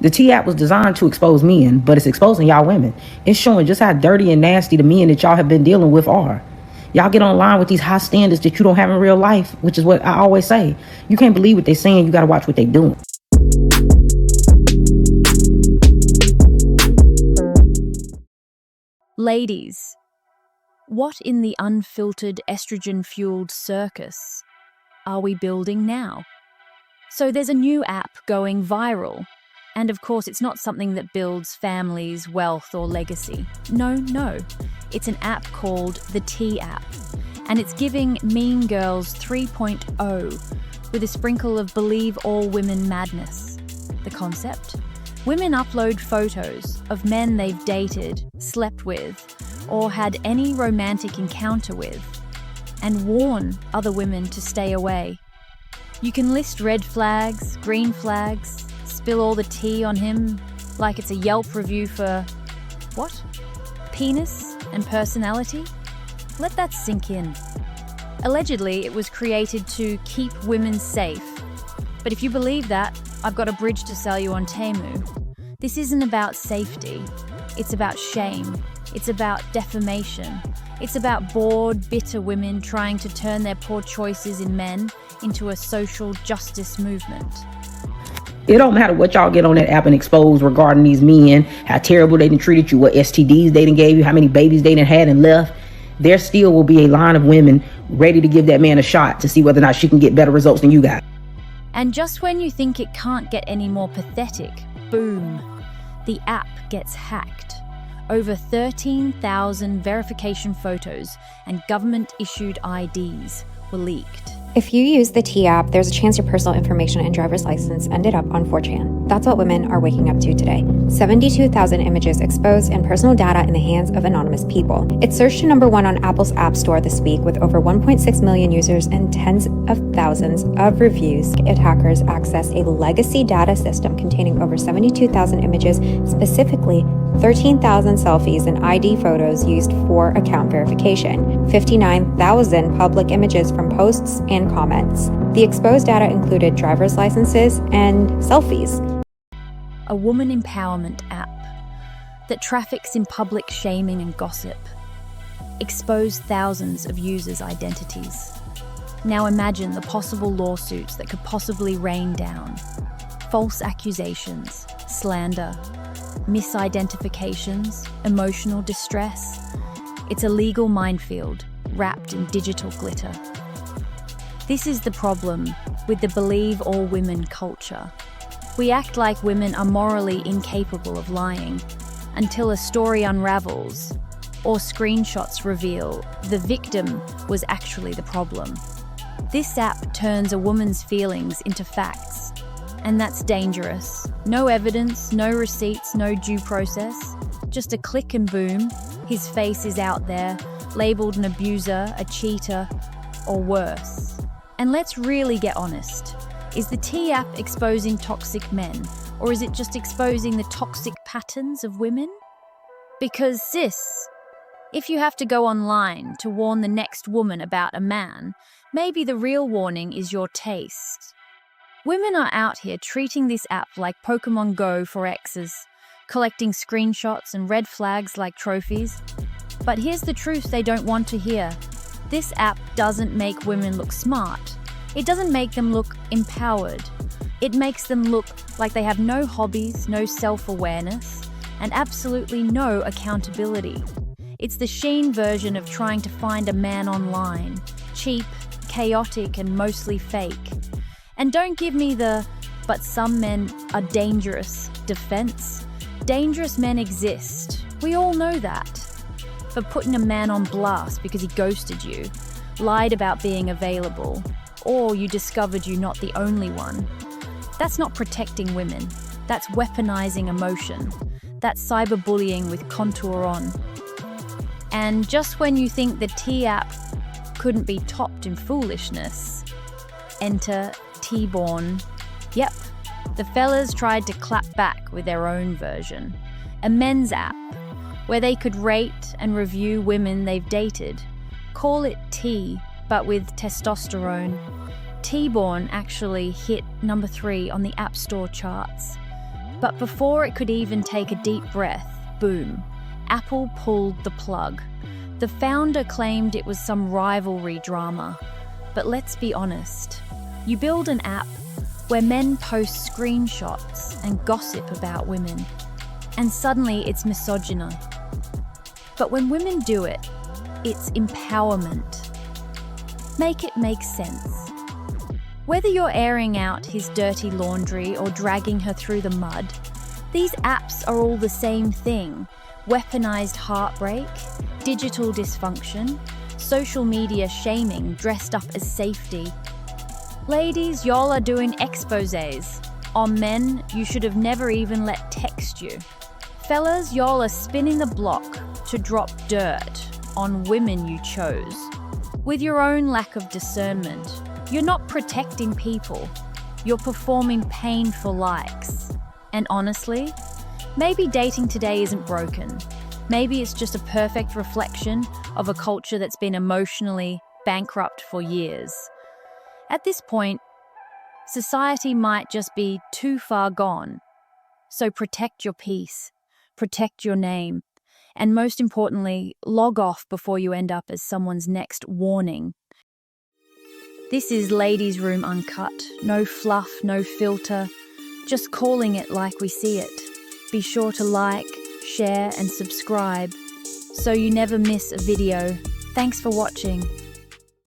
The T app was designed to expose men, but it's exposing y'all women. It's showing just how dirty and nasty the men that y'all have been dealing with are. Y'all get online with these high standards that you don't have in real life, which is what I always say. You can't believe what they're saying. You got to watch what they're doing. Ladies, what in the unfiltered estrogen-fueled circus are we building now? So there's a new app going viral. And of course, it's not something that builds families, wealth, or legacy. No. It's an app called the T app. And it's giving Mean Girls 3.0 with a sprinkle of believe all women madness. The concept? Women upload photos of men they've dated, slept with, or had any romantic encounter with, and warn other women to stay away. You can list red flags, green flags, spill all the tea on him like it's a Yelp review for, what? Penis and personality? Let that sink in. Allegedly, it was created to keep women safe. But if you believe that, I've got a bridge to sell you on Temu. This isn't about safety. It's about shame. It's about defamation. It's about bored, bitter women trying to turn their poor choices in men into a social justice movement. It don't matter what y'all get on that app and expose regarding these men, how terrible they done treated you, what STDs they done gave you, how many babies they done had and left. There still will be a line of women ready to give that man a shot to see whether or not she can get better results than you got. And just when you think it can't get any more pathetic, boom, the app gets hacked. Over 13,000 verification photos and government-issued IDs were leaked. If you use the T app, there's a chance your personal information and driver's license ended up on 4chan. That's what women are waking up to today. 72,000 images exposed and personal data in the hands of anonymous people. It surged to #1 on Apple's App Store this week with over 1.6 million users and tens of thousands of reviews. Attackers accessed a legacy data system containing over 72,000 images, specifically 13,000 selfies and ID photos used for account verification, 59,000 public images from posts and comments. The exposed data included driver's licenses and selfies. A woman empowerment app that traffics in public shaming and gossip, exposed thousands of users' identities. Now imagine the possible lawsuits that could possibly rain down. False accusations, slander, misidentifications, emotional distress. It's a legal minefield wrapped in digital glitter. This is the problem with the believe all women culture. We act like women are morally incapable of lying until a story unravels or screenshots reveal the victim was actually the problem. This app turns a woman's feelings into facts, and that's dangerous. No evidence, no receipts, no due process. Just a click and boom, his face is out there, labeled an abuser, a cheater, or worse. And let's really get honest. Is the T app exposing toxic men, or is it just exposing the toxic patterns of women? Because sis, if you have to go online to warn the next woman about a man, maybe the real warning is your taste. Women are out here treating this app like Pokemon Go for exes, collecting screenshots and red flags like trophies. But here's the truth they don't want to hear. This app doesn't make women look smart. It doesn't make them look empowered. It makes them look like they have no hobbies, no self-awareness, and absolutely no accountability. It's the Sheen version of trying to find a man online. Cheap, chaotic, and mostly fake. And don't give me the, but some men are dangerous, defense. Dangerous men exist. We all know that. For putting a man on blast because he ghosted you, lied about being available, or you discovered you're not the only one. That's not protecting women. That's weaponizing emotion. That's cyberbullying with contour on. And just when you think the T app couldn't be topped in foolishness, enter T-born. Yep, the fellas tried to clap back with their own version. A men's app, where they could rate and review women they've dated. Call it T, but with testosterone. T-born actually hit #3 on the App Store charts. But before it could even take a deep breath, boom, Apple pulled the plug. The founder claimed it was some rivalry drama. But let's be honest, you build an app where men post screenshots and gossip about women, and suddenly it's misogyny. But when women do it, it's empowerment. Make it make sense. Whether you're airing out his dirty laundry or dragging her through the mud, these apps are all the same thing. Weaponized heartbreak, digital dysfunction, social media shaming dressed up as safety. Ladies, y'all are doing exposés on men you should have never even let text you. Fellas, y'all are spinning the block to drop dirt on women you chose. With your own lack of discernment, you're not protecting people. You're performing pain for likes. And honestly, maybe dating today isn't broken. Maybe it's just a perfect reflection of a culture that's been emotionally bankrupt for years. At this point, society might just be too far gone. So protect your peace, protect your name, and most importantly, log off before you end up as someone's next warning. This is Ladies Room Uncut. No fluff, no filter, just calling it like we see it. Be sure to like, share, and subscribe so you never miss a video. Thanks for watching.